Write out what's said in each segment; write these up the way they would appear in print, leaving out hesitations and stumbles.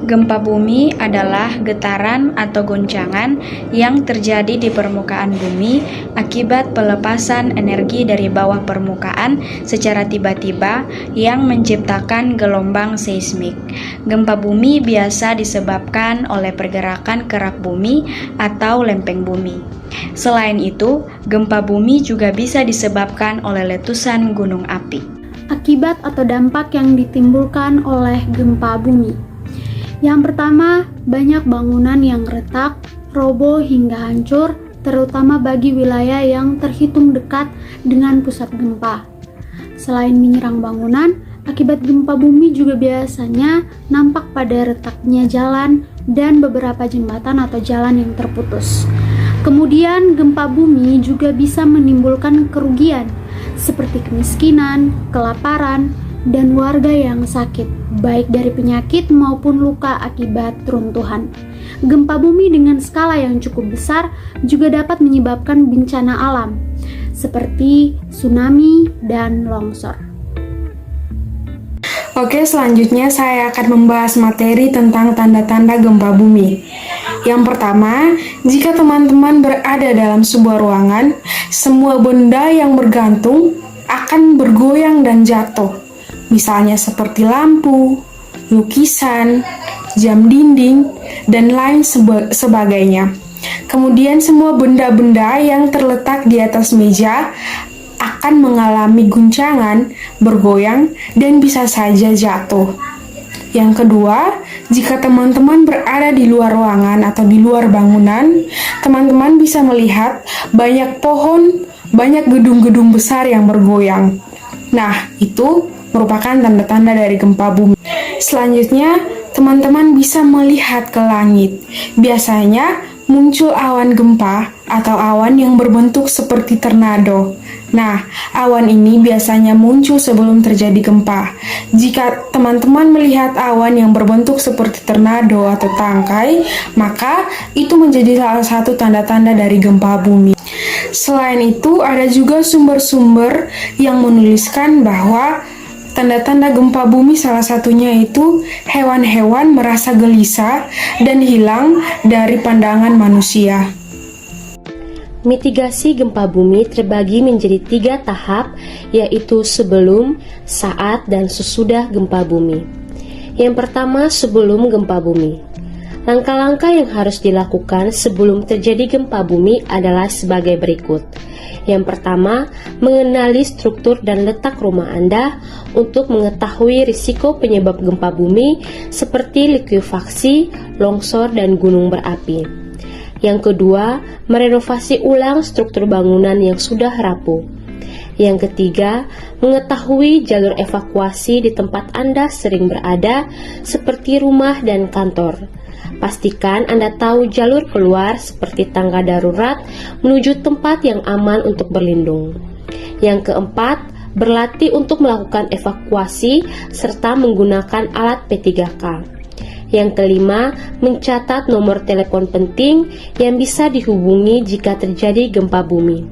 Gempa bumi adalah getaran atau goncangan yang terjadi di permukaan bumi akibat pelepasan energi dari bawah permukaan secara tiba-tiba yang menciptakan gelombang seismik. Gempa bumi biasa disebabkan oleh pergerakan kerak bumi atau lempeng bumi. Selain itu, gempa bumi juga bisa disebabkan oleh letusan gunung api. Akibat atau dampak yang ditimbulkan oleh gempa bumi. Yang pertama, banyak bangunan yang retak, roboh hingga hancur, terutama bagi wilayah yang terhitung dekat dengan pusat gempa. Selain menyerang bangunan, akibat gempa bumi juga biasanya nampak pada retaknya jalan dan beberapa jembatan atau jalan yang terputus. Kemudian, gempa bumi juga bisa menimbulkan kerugian seperti kemiskinan, kelaparan, dan warga yang sakit, baik dari penyakit maupun luka akibat runtuhan. Gempa bumi dengan skala yang cukup besar juga dapat menyebabkan bencana alam, seperti tsunami dan longsor. Oke, selanjutnya saya akan membahas materi tentang tanda-tanda gempa bumi. Yang pertama, jika teman-teman berada dalam sebuah ruangan, semua benda yang bergantung akan bergoyang dan jatuh. Misalnya seperti lampu, lukisan, jam dinding, dan lain sebagainya. Kemudian semua benda-benda yang terletak di atas meja akan mengalami guncangan, bergoyang, dan bisa saja jatuh. Yang kedua, jika teman-teman berada di luar ruangan atau di luar bangunan, teman-teman bisa melihat banyak pohon, banyak gedung-gedung besar yang bergoyang. Nah, itu merupakan tanda-tanda dari gempa bumi. Selanjutnya, teman-teman bisa melihat ke langit. Biasanya muncul awan gempa atau awan yang berbentuk seperti tornado. Nah, awan ini biasanya muncul sebelum terjadi gempa. Jika teman-teman melihat awan yang berbentuk seperti tornado atau tangkai, maka itu menjadi salah satu tanda-tanda dari gempa bumi. Selain itu, ada juga sumber-sumber yang menuliskan bahwa tanda-tanda gempa bumi salah satunya itu hewan-hewan merasa gelisah dan hilang dari pandangan manusia. Mitigasi gempa bumi terbagi menjadi 3 tahap, yaitu sebelum, saat, dan sesudah gempa bumi. Yang pertama, sebelum gempa bumi. Langkah-langkah yang harus dilakukan sebelum terjadi gempa bumi adalah sebagai berikut. Yang pertama, mengenali struktur dan letak rumah Anda untuk mengetahui risiko penyebab gempa bumi seperti likuifaksi, longsor, dan gunung berapi. Yang kedua, merenovasi ulang struktur bangunan yang sudah rapuh. Yang ketiga, mengetahui jalur evakuasi di tempat Anda sering berada, seperti rumah dan kantor. Pastikan Anda tahu jalur keluar seperti tangga darurat menuju tempat yang aman untuk berlindung. Yang keempat, berlatih untuk melakukan evakuasi serta menggunakan alat P3K. Yang kelima, mencatat nomor telepon penting yang bisa dihubungi jika terjadi gempa bumi.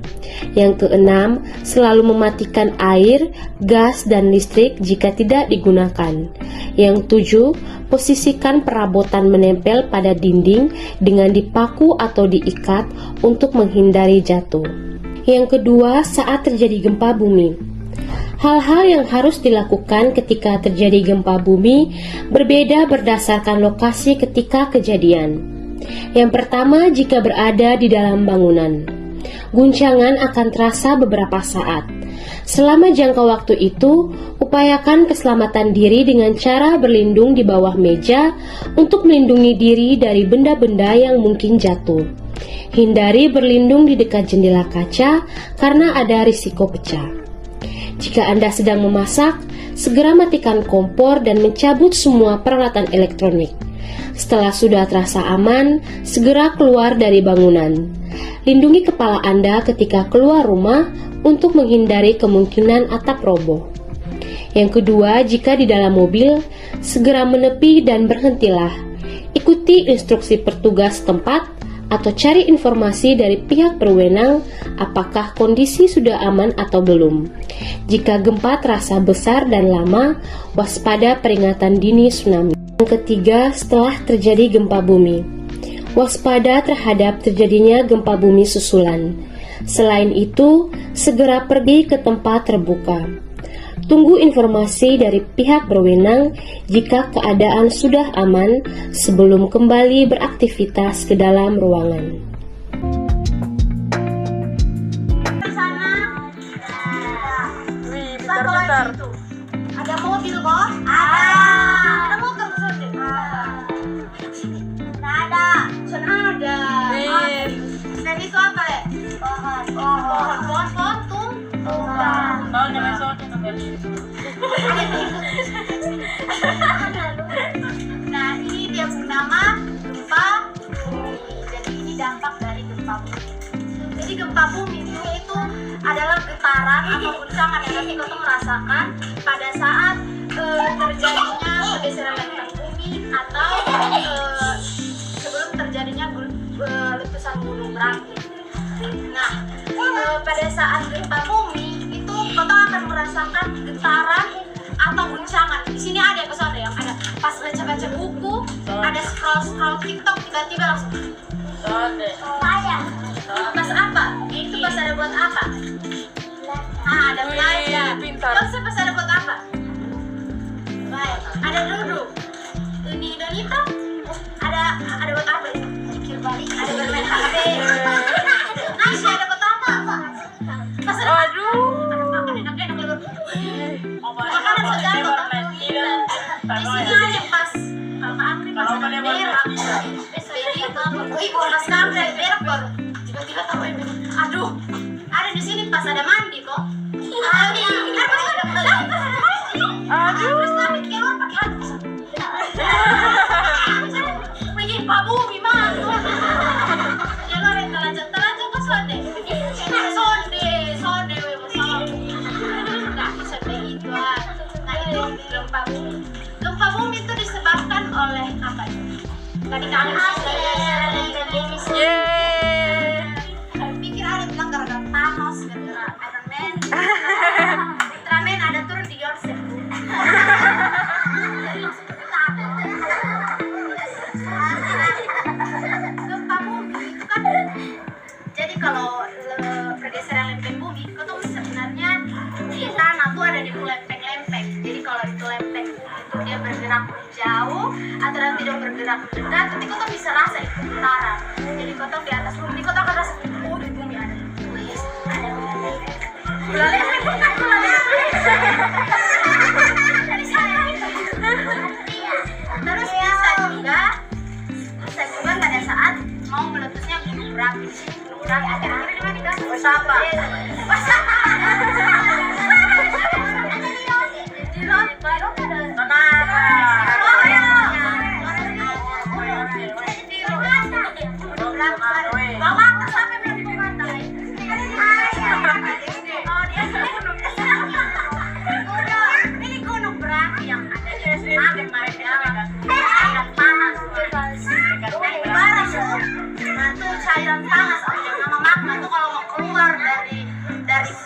Yang keenam, selalu mematikan air, gas, dan listrik jika tidak digunakan. Yang tujuh, posisikan perabotan menempel pada dinding dengan dipaku atau diikat untuk menghindari jatuh. Yang kedua, saat terjadi gempa bumi. Hal-hal yang harus dilakukan ketika terjadi gempa bumi berbeda berdasarkan lokasi ketika kejadian. Yang pertama, jika berada di dalam bangunan, guncangan akan terasa beberapa saat. Selama jangka waktu itu, upayakan keselamatan diri dengan cara berlindung di bawah meja untuk melindungi diri dari benda-benda yang mungkin jatuh. Hindari berlindung di dekat jendela kaca karena ada risiko pecah. Jika Anda sedang memasak, segera matikan kompor dan mencabut semua peralatan elektronik. Setelah sudah terasa aman, segera keluar dari bangunan. Lindungi kepala Anda ketika keluar rumah untuk menghindari kemungkinan atap roboh. Yang kedua, jika di dalam mobil, segera menepi dan berhentilah. Ikuti instruksi petugas setempat atau cari informasi dari pihak berwenang apakah kondisi sudah aman atau belum. Jika gempa terasa besar dan lama, waspada peringatan dini tsunami. Yang ketiga, setelah terjadi gempa bumi, waspada terhadap terjadinya gempa bumi susulan. Selain itu, segera pergi ke tempat terbuka. Tunggu informasi dari pihak berwenang jika keadaan sudah aman sebelum kembali beraktivitas ke dalam ruangan. Bentar. Ada mobil kok? Ada motor kesana? Ada. Sana ada. Dan itu apa le? Pohon potong. Tahun yang besok kita beli. Nah ini dia nama gempa bumi. Jadi ini dampak dari gempa bumi. Jadi gempa bumi itu adalah getaran atau guncangan yang nanti kau merasakan pada saat terjadinya pergeseran lempeng bumi atau sebelum terjadinya letusan gunung berapi. Nah, pada saat gempa bumi itu kau akan merasakan getaran atau guncangan. Di sini ada kesana yang ada pas baca-baca buku, ada scroll TikTok tiba-tiba langsung. Pas apa? Itu pas ada buat apa? Ada belajar. Terus pas ada buat apa? Baik. Ada duduk. Ini dan itu ada buat apa itu? Pikir balik. Ada bermain HP. Nasya ada buat apa? Pas ada ada makan enak-enak lewat. Makanan sejauh. Di sini ada pas kalau antri pas ada berak. Jadi pas kampret berak baru tiba-tiba tahu ini. Aduh, ada di sini pas ada mandi kok. Aduh, terus kami keluar pakai hati. Bikin Pak Bumi mah. Jangan telanjang kok sonde. Sonde bersama. Nggak bisa begitu. Nah itu gempa bumi. Gempa bumi itu disebabkan oleh apa? Tadi kalian pikir ada bilang gara-gara Thanos, gara-gara Iron Man. Ultraman ada turun di Yorkshire. Gempa bumi itu kan, jadi kalau pergeseran lempeng bumi, itu sebenarnya di tanah tuh ada di lempeng-lempeng. Jadi kalau itu lempeng bumi itu dia bergerak jauh atau nanti dia bergerak dekat, nanti kau bisa rasa itu getaran. Jadi kau di atas bumi, kau akan rasa di bumi ada. Terus bisa juga pada saat mau meletusnya gunung berapi. Gunung berapi akhir-akhir di mana kan? Wasapa. Di laut bawa ke sampai berapa pantai? Ini gunung berapi yang ada di magma panas. Nah itu cairan panas atau nama magma tuh kalau mau keluar dari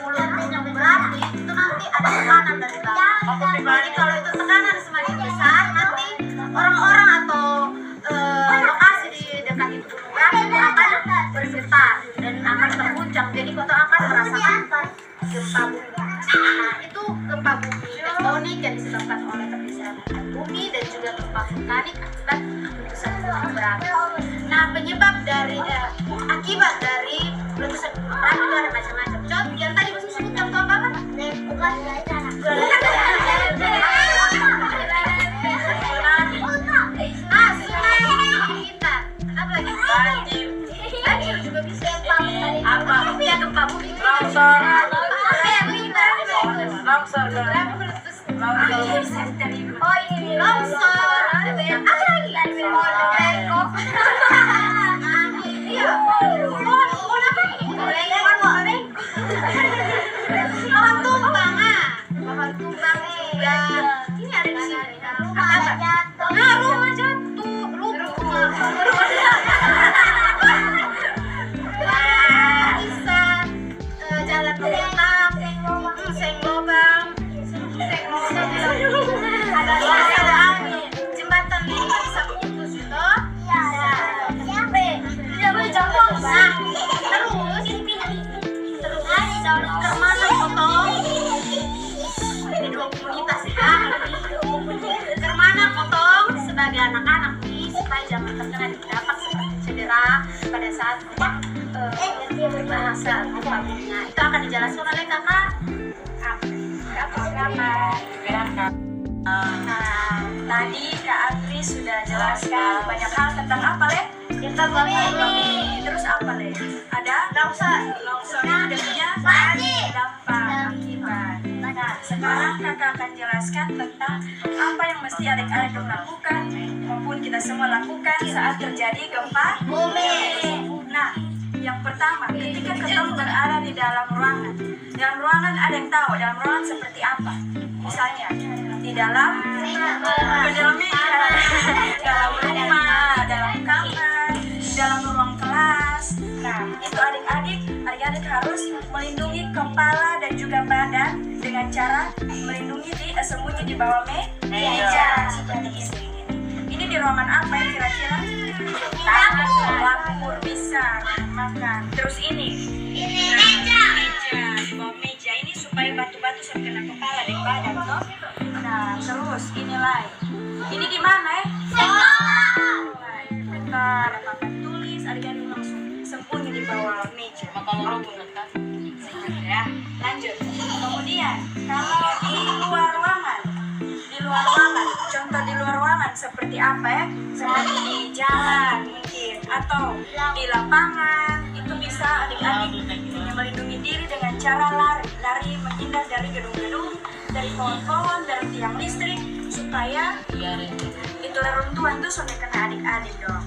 mulut gunung berapi itu nanti ada tekanan dari bawah. Jadi kalau itu tekanan semakin besar nanti orang-orang atau lokasi di dekat itu gunung berapi itu akan bergetar dan akan terguncang. Jadi kota akan merasakan gempa bumi. Nah itu gempa bumi tektonik yang disebabkan oleh pergeseran bumi dan juga gempa vulkanik akibat letusan gunung berapi. Nah penyebab dari akibat dari letusan gunung berapi itu ada macam-macam. Contoh yang tadi masih sebut contoh apa kan? Banjir juga bisa. Apa? Ya gempa bumi. Longsor. Oh ini longsor. Apa lagi? Iya. Pohon apa ini? Pohon tumbang. Pohon tumbang juga. Ini ada di sini. Rumah jatuh. Nah rumah jatuh. Rumah. Bisa jalan penyetang, seng lobang, ada angin, jembatan Kemana potong? Ini dua komunitas ya. Kemana potong sebagai anak-anak nih supaya jangan terkena dampak seperti cedera pada saat bahasa buminya. Itu akan dijelaskan oleh kakak. Nah, tadi Kak Apri sudah jelaskan banyak hal tentang apa, Le? Tentang bumi. Terus apa, Le? Ada longsor dan punya dampak akibat. Nah, sekarang kakak akan jelaskan tentang apa yang mesti adik-adik lakukan maupun kita semua lakukan saat terjadi gempa bumi. Nah, yang pertama, ketika kita berada di dalam ruangan. Dalam ruangan ada yang tahu dalam ruangan seperti apa? Misalnya di dalam meja, dalam rumah, dalam kamar, dalam ruang kelas. Nah, itu adik-adik harus melindungi kepala dan juga badan dengan cara melindungi sembunyi di bawah meja seperti ini. Ini di ruangan apa ya kira-kira? Dapur bisa makan. Terus ini meja, di bawah meja ini supaya batu-batu sampai kena kepala dan badan toh. Nah, terus inilah. Ini di mana ya? Bentar, ada papan tulis, adik-adik langsung sembunyi di bawah meja. Ya, lanjut. Kemudian, kalau di luar ruangan, contoh di luar ruangan seperti apa ya? Seperti di jalan mungkin, atau di lapangan, itu bisa adik-adik melindungi diri dengan cara lari menghindar dari gedung-gedung, dari pohon-pohon, dari tiang listrik, supaya itu reruntuhan tuh sampai kena adik-adik dong.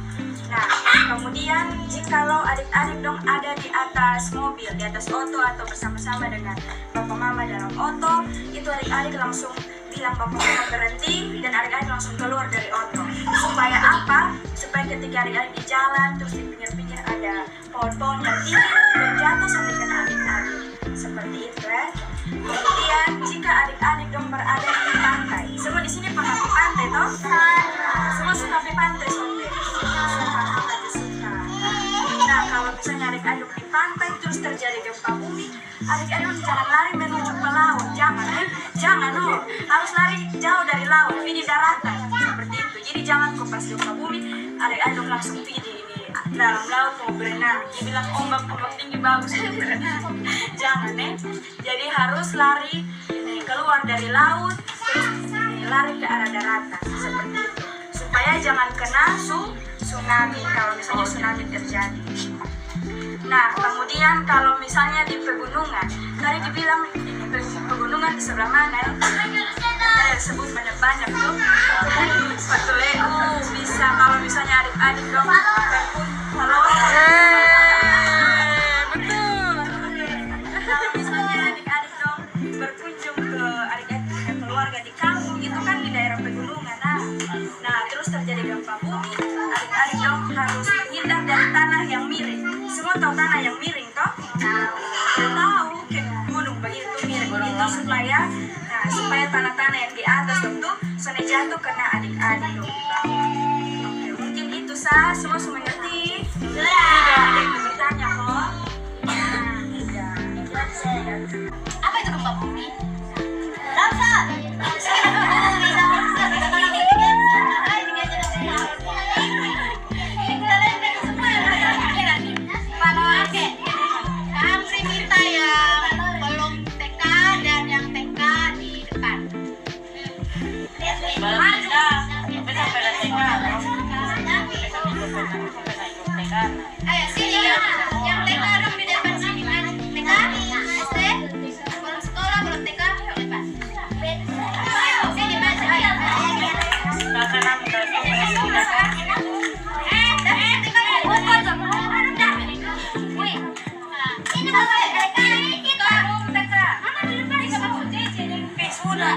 Nah, kemudian jikalau adik-adik dong ada di atas mobil, di atas oto atau bersama-sama dengan bapak mama dalam oto, itu adik-adik langsung bilang bapak mama berhenti dan adik-adik langsung keluar dari oto. Supaya apa? Supaya ketika adik-adik di jalan terus di pinggir-pinggir ada pohon-pohon yang tinggi dan jatuh sampai kena adik-adik. Seperti itu ya. Kemudian jika adik-adik dong berada di pantai, semua di sini pernah di pantai toh? Semua suka di pantai sobat. Nah, kalau misalnya adik-adik di pantai terus terjadi gempa bumi, adik-adik jangan lari menuju ke laut, jangan harus lari jauh dari laut, di daratan seperti itu. Jadi jangan kok pas gempa bumi, adik-adik langsung pergi di dalam laut mau berenang. Dibilang ombak tinggi bagus berenang, jangan Jadi harus lari keluar dari laut, terus lari ke arah daratan seperti itu, supaya jangan kena tsunami kalau misalnya tsunami terjadi. Nah, kemudian kalau misalnya di pegunungan, tadi dibilang pegunungan di sebelah mana ya? Saya sebut banyak-banyak tuh. Sepatu leu bisa kalau misalnya adik-adik dong kalau betul. Kalau misalnya adik-adik dong berkunjung ke adik-adik keluarga di kampung itu kan di daerah pegunungan. Nah, terus terjadi gempa bumi, adik-adik dong harus menghindar dari tanah yang miring. Semua tahu tanah yang miring toh? Tahu ke gunung begitu miring itu supaya tanah-tanah yang di atas dong tuh soalnya jatuh kena adik-adik dong. Oke, mungkin itu semua mengerti. Tidak ada yang bertanya kok. Apa itu gempa bumi? Longsor. Ayo sini yang TK dong di depan sini kan TK, SD, belum sekolah belum TK, bebas. Sini baca ayo. Ini bapak TK ini baru TK. Mana di depan ini sudah.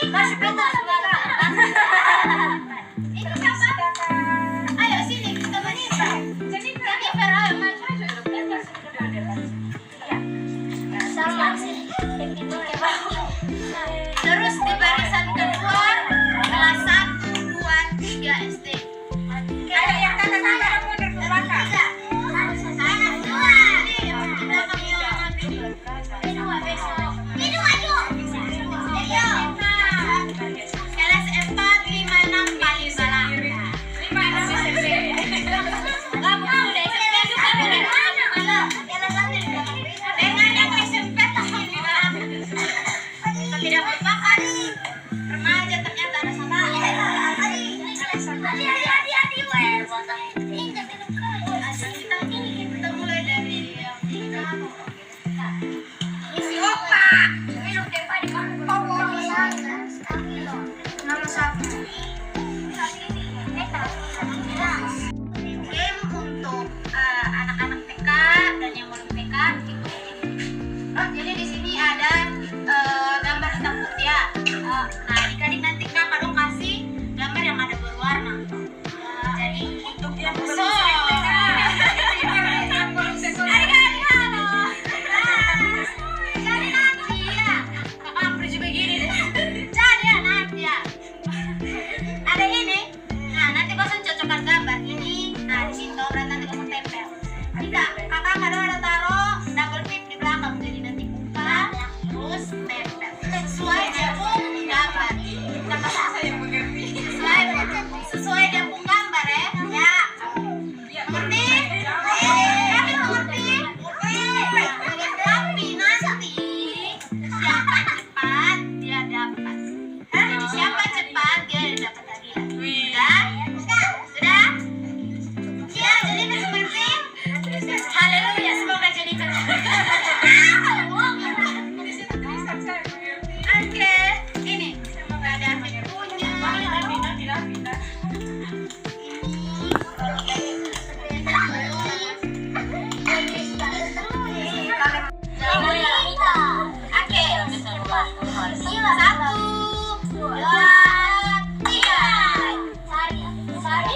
Masih betul ayo sini kita Jennifer ayo maju terus di barisan kedua kelas 1, 2, 3 SD. Ayo yang kakak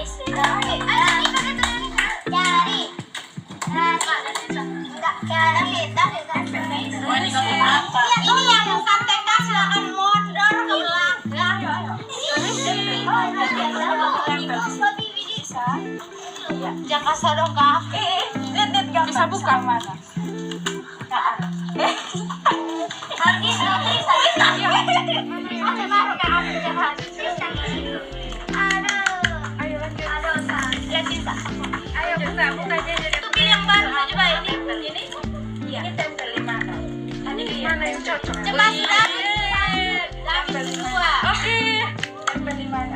Ini yang KTK silakan mundur ke belakang. Jangan kasar dong kak. Lihat gambar. Bisa buka mana? Ayo buka aja. Itu pilih yang baru coba ini. Ini tempel di mana? Mana yang cocok? Coba tempel di dua. Oke. Tempel di mana?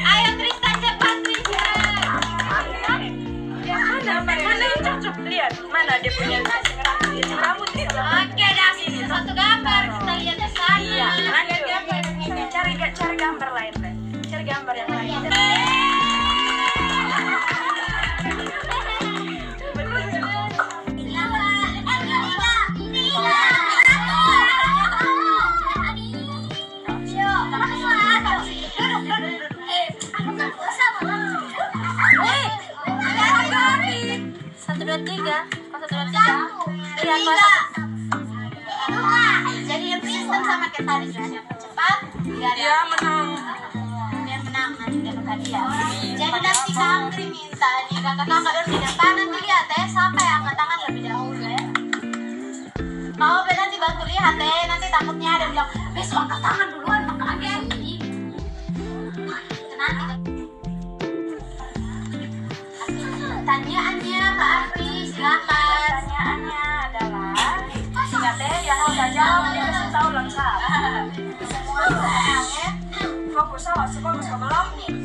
Ayo Tristan cepat Tristan. Mana yang cocok? Lihat mana dia punya rambut itu. Oke dah sini satu gambar kita lihat di sana. Iya. Cari gambar lain deh. Cari gambar yang lain. Satu dua tiga. Jadi yang Kristen sama kayak tadi siapa cepat dia menang. Dia menang nanti dapat hadiah. Jadi nanti kamu minta nih kakak-kakak dan tidak tangan dilihat siapa yang angkat tangan lebih dahulu ya. Mau nanti bantu lihat nanti takutnya ada bilang besok angkat tangan duluan maka agak ini. Nanti pertanyaannya Kak Afri silakan. Pertanyaannya adalah ingat yang mau saya jawab dia kasih tahu lengkap. Semua pertanyaannya fokus fokus ke belum nih.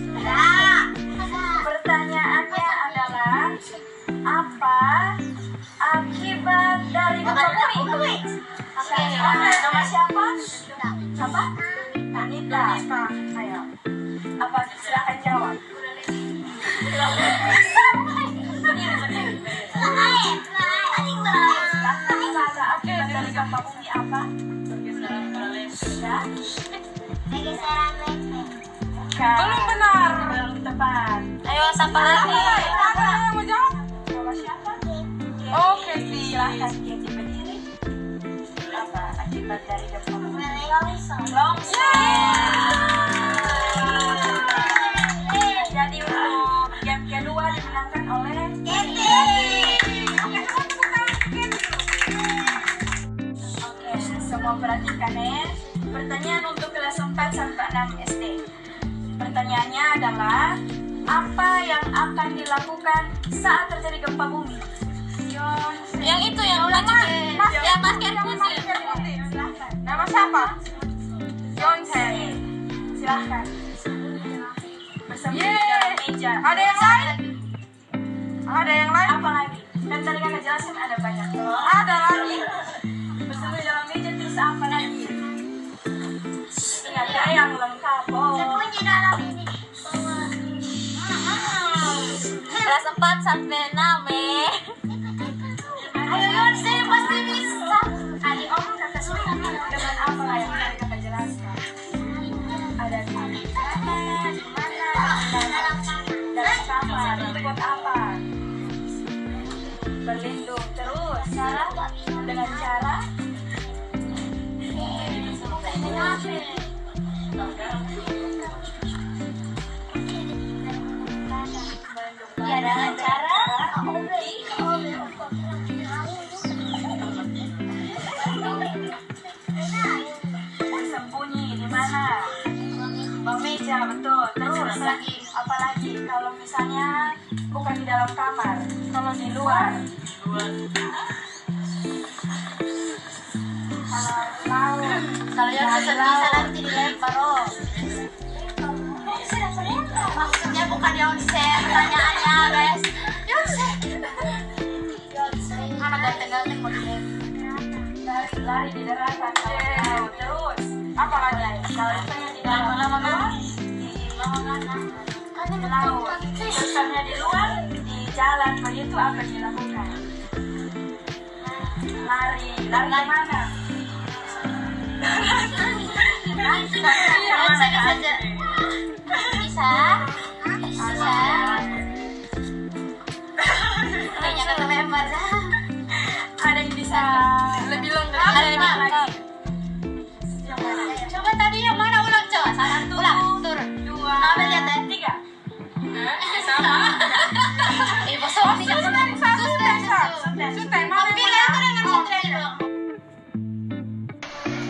Pertanyaannya adalah apa akibat dari gempa bumi? Oke, nama siapa? Siapa? Anita. Ayo. Apa silakan jawab. Akibat dari gempa bumi apa? Belum benar, belum tepat. Ayo siapa lagi? Ada yang mau jawab? Nama siapa? Oke, silahkan Keti berdiri. Apa akibat dari gempa bumi? Longsor. Jadi untuk game kedua dimenangkan oleh Keti. Oke, semua perhatikan ya. Pertanyaan untuk kelas 4 sampai 6 SD. Pertanyaannya adalah apa yang akan dilakukan saat terjadi gempa bumi? Yang itu yang masker putih. Silahkan. Nama siapa? Yonsei. Silahkan. Bersembunyi di dalam meja. Ada yang lain? Ada yang lain? Apa lagi? Dan tadi kakak jelasin ada banyak. Ada lagi? Bersembunyi dalam meja terus apa lagi? Ingat ya yang lengkap. Sembunyi dalam ini. Kelas 4 sampai 6 Ayo Yonsei pasti bisa. Adik om kakak suruh dengan apa yang tadi kakak jelaskan. Ada di mana? Dalam kamar. Buat apa? Berlindung terus. Cara dengan cara ya dengan cara bersembunyi di mana? Bawah meja, betul. Terus lagi apalagi kalau misalnya bukan di dalam kamar, kalau di luar. Kalau yang bisa nanti dilempar maksudnya bukan Yonsei pertanyaannya guys. Yonsei mana ganteng-ganteng mau dilempar lari di daratan. Terus apa lagi kalau misalnya di dalam lama-lama di laut misalnya di luar di jalan begitu apa yang dilakukan? Lari mana? Bisa? Bisa. Kayaknya kata member. Ada yang bisa lebih lengkap. Ada yang mana? Coba tadi yang mana ulang coba? Satu, ulang, turun. Dua. Coba lihat ya. Tiga. Sama. Ibu suami. Suster. Mau pilih aku dengan suster dong.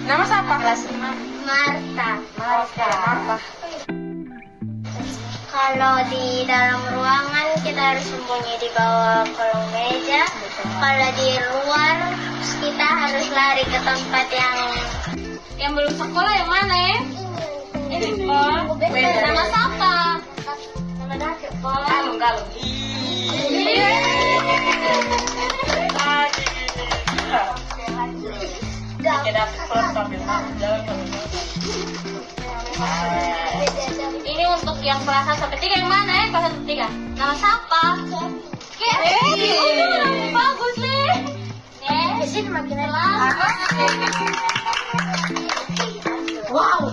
Nama siapa? Kelas 5. Marta. Kalau di dalam ruangan kita harus sembunyi di bawah kolong meja. Kalau di luar kita harus lari ke tempat yang belum sekolah yang mana ya? Ini nama siapa? Nama Datuk. Galung. Ini untuk yang kelas 1 sampai 3 yang mana ya? Kelas 1 sampai 3. Nama siapa? Bagus nih. Di sini makin lama. Wow.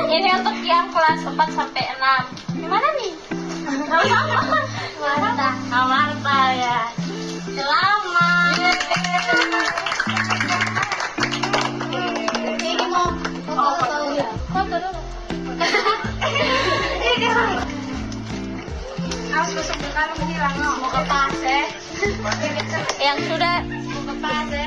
Ini untuk yang kelas 4 sampai 6. Gimana nih? Marta ya. Selamat. Ini mau foto dulu. Harus besok bekal hilang mau ke pase. Yang sudah mau ke pase.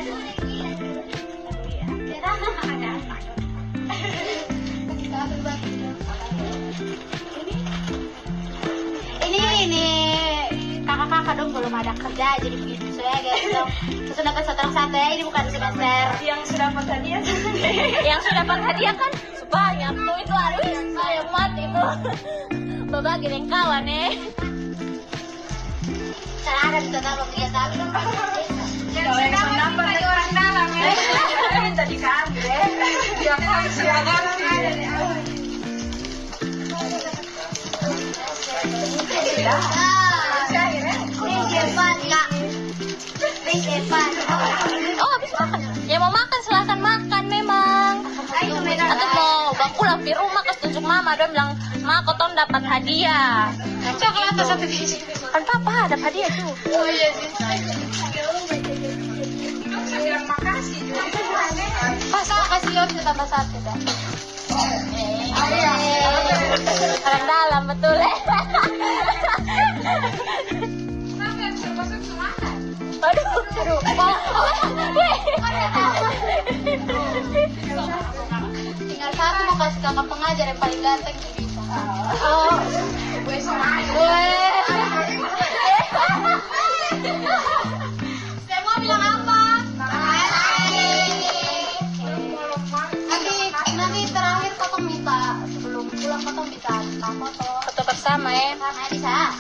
Ini kakak-kakak dong belum ada kerja jadi begitu saya guys dong. Terus dapat satu ya, ini bukan semester. Yang sudah dapat hadiah. Yang sudah dapat hadiah kan sebanyak tuh itu harus saya mati itu. Berbagi dengan kawan Cara ada bisa dapat dia tapi dong. Yang dapat dari orang dalam minta diambil ya. Siapa ada di awal. Oh habis makan. Ya mau makan silahkan makan memang. Atau mau pulang di rumah ke tunjuk mama dia bilang ma koton dapat hadiah. Coklat atau satu biji. Kan papa dapat hadiah tuh. Oh iya sih. Bilang makasih juga. Pas makasih harus tambah satu kan. Orang dalam betul. Aduh. Tinggal satu mau kasih kakak pengajar yang paling ganteng bisa. Oh, gue sama. Saya mau bilang apa? Nanti terakhir potong minta sebelum pulang potong bisa foto bersama ya. Bisa.